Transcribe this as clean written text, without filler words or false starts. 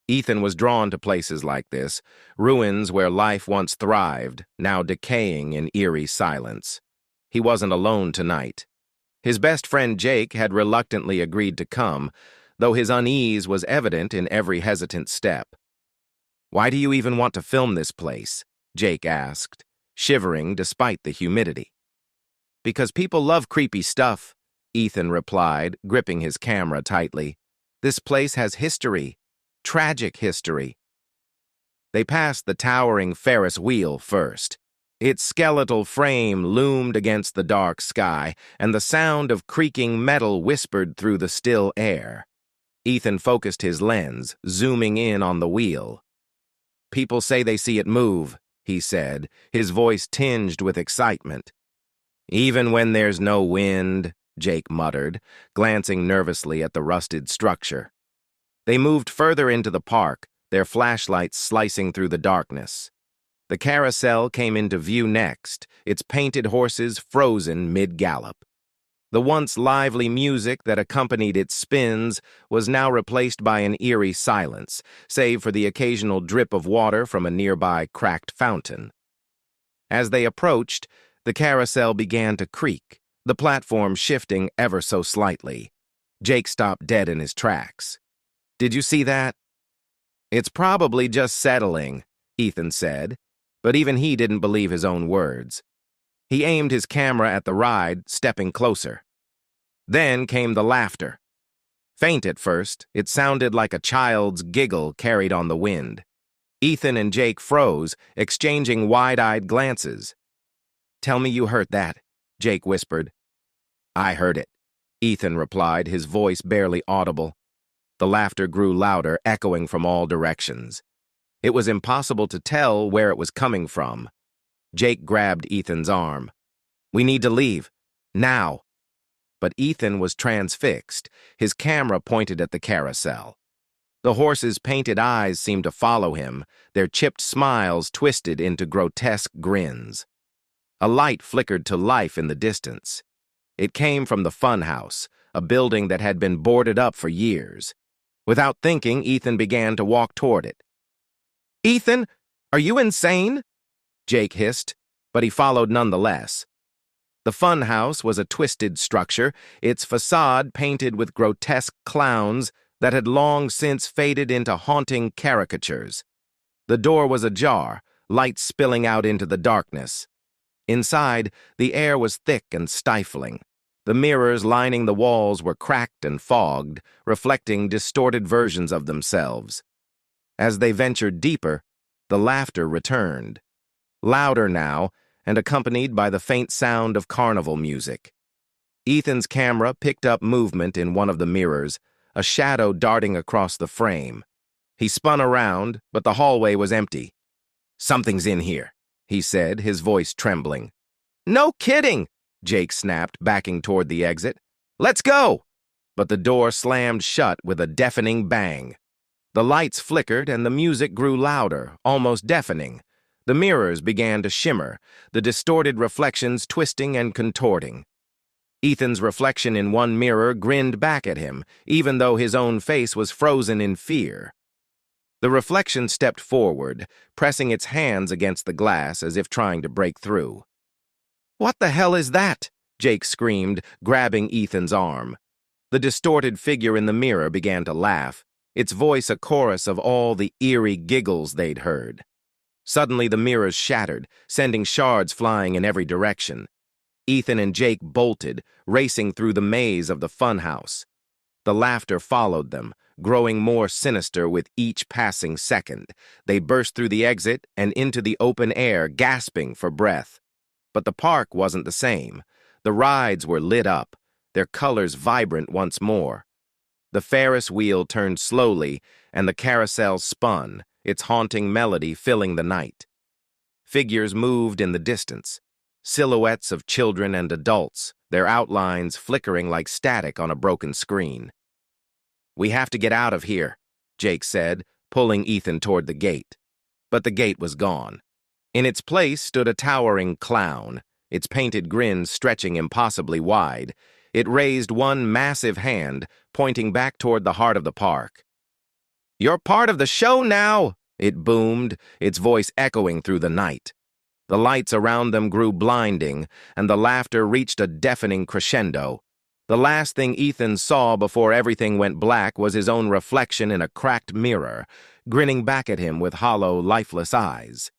Ethan was drawn to places like this, ruins where life once thrived, now decaying in eerie silence. He wasn't alone tonight. His best friend Jake had reluctantly agreed to come, though his unease was evident in every hesitant step. "Why do you even want to film this place?" Jake asked, shivering despite the humidity. "Because people love creepy stuff," Ethan replied, gripping his camera tightly. "This place has history. Tragic history." They passed the towering Ferris wheel first. Its skeletal frame loomed against the dark sky, and the sound of creaking metal whispered through the still air. Ethan focused his lens, zooming in on the wheel. "People say they see it move," he said, his voice tinged with excitement. "Even when there's no wind," Jake muttered, glancing nervously at the rusted structure. They moved further into the park, their flashlights slicing through the darkness. The carousel came into view next, its painted horses frozen mid-gallop. The once lively music that accompanied its spins was now replaced by an eerie silence, save for the occasional drip of water from a nearby cracked fountain. As they approached, the carousel began to creak, the platform shifting ever so slightly. Jake stopped dead in his tracks. "Did you see that?" "It's probably just settling," Ethan said, but even he didn't believe his own words. He aimed his camera at the ride, stepping closer. Then came the laughter. Faint at first, it sounded like a child's giggle carried on the wind. Ethan and Jake froze, exchanging wide-eyed glances. "Tell me you heard that," Jake whispered. "I heard it," Ethan replied, his voice barely audible. The laughter grew louder, echoing from all directions. It was impossible to tell where it was coming from. Jake grabbed Ethan's arm. "We need to leave. Now." But Ethan was transfixed, his camera pointed at the carousel. The horses' painted eyes seemed to follow him, their chipped smiles twisted into grotesque grins. A light flickered to life in the distance. It came from the funhouse, a building that had been boarded up for years. Without thinking, Ethan began to walk toward it. "Ethan, are you insane?" Jake hissed, but he followed nonetheless. The funhouse was a twisted structure, its facade painted with grotesque clowns that had long since faded into haunting caricatures. The door was ajar, light spilling out into the darkness. Inside, the air was thick and stifling. The mirrors lining the walls were cracked and fogged, reflecting distorted versions of themselves. As they ventured deeper, the laughter returned. Louder now, and accompanied by the faint sound of carnival music. Ethan's camera picked up movement in one of the mirrors, a shadow darting across the frame. He spun around, but the hallway was empty. "Something's in here," he said, his voice trembling. "No kidding!" Jake snapped, backing toward the exit. "Let's go!" But the door slammed shut with a deafening bang. The lights flickered and the music grew louder, almost deafening. The mirrors began to shimmer, the distorted reflections twisting and contorting. Ethan's reflection in one mirror grinned back at him, even though his own face was frozen in fear. The reflection stepped forward, pressing its hands against the glass as if trying to break through. "What the hell is that?" Jake screamed, grabbing Ethan's arm. The distorted figure in the mirror began to laugh, its voice a chorus of all the eerie giggles they'd heard. Suddenly the mirrors shattered, sending shards flying in every direction. Ethan and Jake bolted, racing through the maze of the funhouse. The laughter followed them, growing more sinister with each passing second. They burst through the exit and into the open air, gasping for breath. But the park wasn't the same. The rides were lit up, their colors vibrant once more. The Ferris wheel turned slowly, and the carousel spun, its haunting melody filling the night. Figures moved in the distance, silhouettes of children and adults, their outlines flickering like static on a broken screen. "We have to get out of here," Jake said, pulling Ethan toward the gate. But the gate was gone. In its place stood a towering clown, its painted grin stretching impossibly wide. It raised one massive hand, pointing back toward the heart of the park. You're part of the show now, it boomed, its voice echoing through the night. The lights around them grew blinding, and the laughter reached a deafening crescendo. The last thing Ethan saw before everything went black was his own reflection in a cracked mirror, grinning back at him with hollow, lifeless eyes.